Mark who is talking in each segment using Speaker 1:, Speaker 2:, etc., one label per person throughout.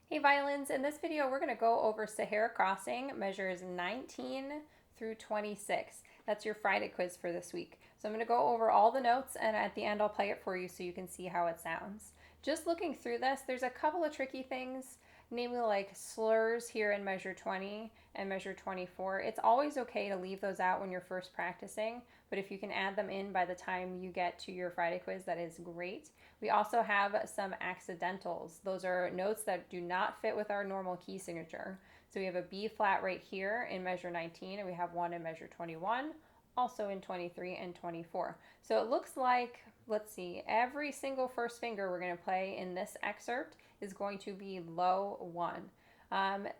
Speaker 1: Hey violins, in this video we're going to go over Sahara Crossing, measures 19 through 26. That's your Friday quiz for this week. So I'm going to go over all the notes and at the end I'll play it for you so you can see how it sounds. Just looking through this, there's a couple of tricky things, namely like slurs here in measure 20 and measure 24. It's always okay to leave those out when you're first practicing, but if you can add them in by the time you get to your Friday quiz, that is great. We also have some accidentals. Those are notes that do not fit with our normal key signature. So we have a B flat right here in measure 19, and we have one in measure 21, also in 23 and 24. So it looks like, let's see, every single first finger we're going to play in this excerpt is going to be low 1.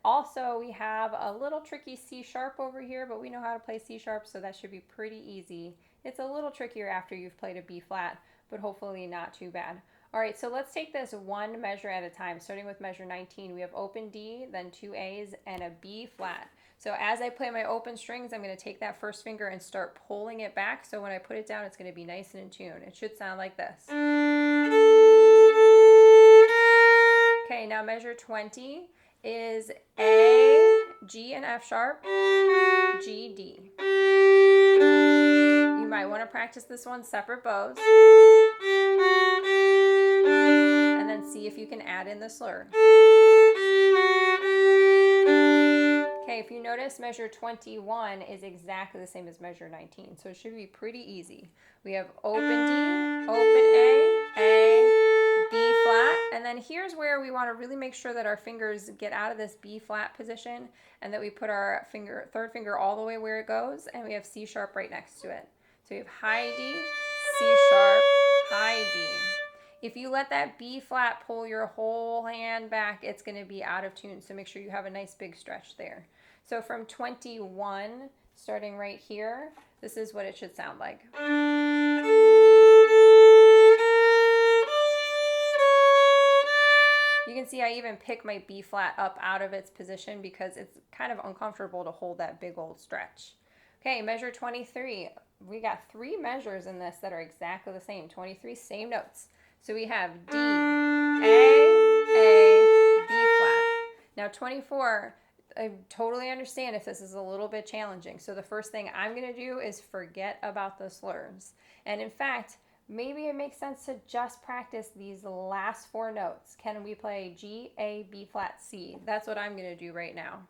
Speaker 1: Also, we have a little tricky C sharp over here, but we know how to play C sharp, so that should be pretty easy. It's a little trickier after you've played a B flat, but hopefully not too bad. All right, so let's take this one measure at a time. Starting with measure 19, we have open D, then 2 A's, and a B flat. So as I play my open strings, I'm going to take that first finger and start pulling it back. So when I put it down, it's going to be nice and in tune. It should sound like this. Okay, now measure 20 is A, G, and F sharp, G, D. You might want to practice this one separate bows. And then see if you can add in the slur. Okay, if you notice, measure 21 is exactly the same as measure 19, so it should be pretty easy. We have open D, open A, B flat, and then here's where we want to really make sure that our fingers get out of this B flat position and that we put our third finger all the way where it goes, and we have C sharp right next to it. So we have high D, C sharp, high D. If you let that B flat pull your whole hand back, it's going to be out of tune, so make sure you have a nice big stretch there. So from 21, starting right here, this is what it should sound like. You can see I even pick my B flat up out of its position because it's kind of uncomfortable to hold that big old stretch. Okay, measure 23. We got 3 measures in this that are exactly the same. 23, same notes. So we have D, A, B flat. Now 24, I totally understand if this is a little bit challenging. So the first thing I'm going to do is forget about the slurs. And in fact, maybe it makes sense to just practice these last 4 notes. Can we play G, A, B flat, C? That's what I'm going to do right now.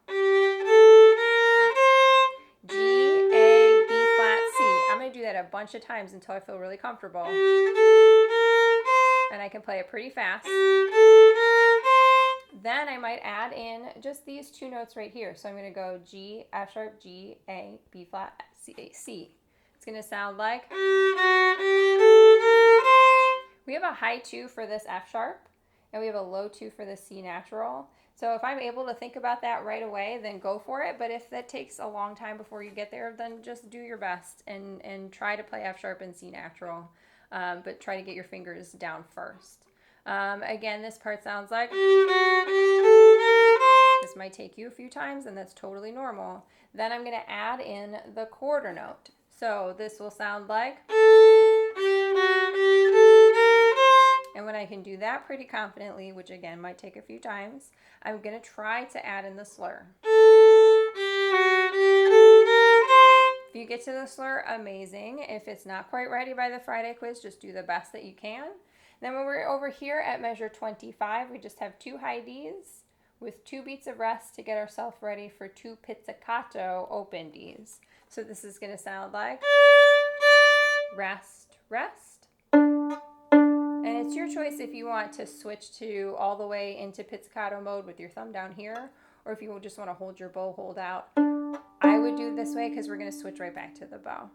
Speaker 1: G, A, B flat, C. I'm going to do that a bunch of times until I feel really comfortable. And I can play it pretty fast. Then I might add in just these 2 notes right here. So I'm going to go G, F sharp, G, A, B flat, C, A, C. It's going to sound like... We have a high 2 for this F sharp, and we have a low 2 for the C natural. So if I'm able to think about that right away, then go for it. But if that takes a long time before you get there, then just do your best and try to play F sharp and C natural. But try to get your fingers down first. Again, this part sounds like... This might take you a few times, and that's totally normal. Then I'm going to add in the quarter note. So this will sound like... And when I can do that pretty confidently, which again might take a few times, I'm going to try to add in the slur. If you get to the slur, amazing. If it's not quite ready by the Friday quiz, just do the best that you can. Then when we're over here at measure 25, we just have 2 high Ds with 2 beats of rest to get ourselves ready for 2 pizzicato open Ds. So this is going to sound like rest, rest. And it's your choice if you want to switch to all the way into pizzicato mode with your thumb down here, or if you just want to hold your bow hold out. I would do it this way because we're going to switch right back to the bow.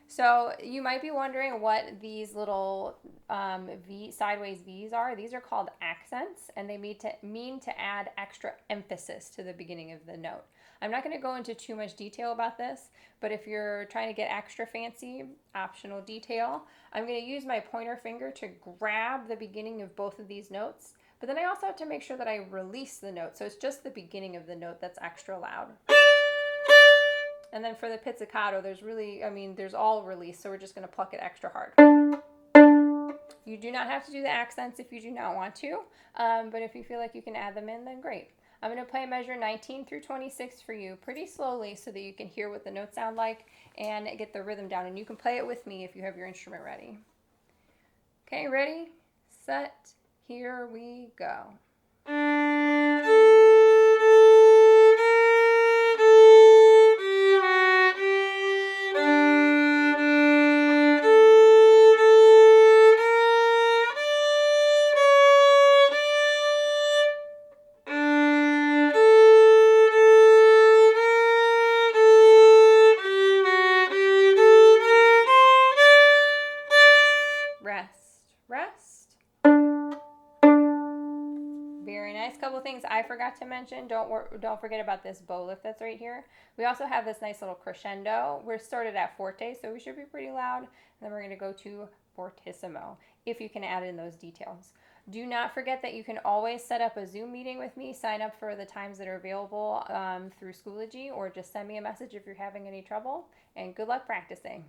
Speaker 1: So you might be wondering what these little sideways V's are. These are called accents, and they mean to add extra emphasis to the beginning of the note. I'm not going to go into too much detail about this, but if you're trying to get extra fancy, optional detail, I'm going to use my pointer finger to grab the beginning of both of these notes, but then I also have to make sure that I release the note, so it's just the beginning of the note that's extra loud. And then for the pizzicato, there's all release, so we're just going to pluck it extra hard. You do not have to do the accents if you do not want to, but if you feel like you can add them in, then great. I'm going to play measure 19 through 26 for you pretty slowly so that you can hear what the notes sound like and get the rhythm down. And you can play it with me if you have your instrument ready. Okay, ready, set, here we go. Rest, rest. Very nice. Couple things I forgot to mention. Don't forget about this bow lift that's right here. We also have this nice little crescendo. We're started at forte, so we should be pretty loud. And then we're going to go to fortissimo, if you can add in those details. Do not forget that you can always set up a Zoom meeting with me. Sign up for the times that are available through Schoology, or just send me a message if you're having any trouble. And good luck practicing.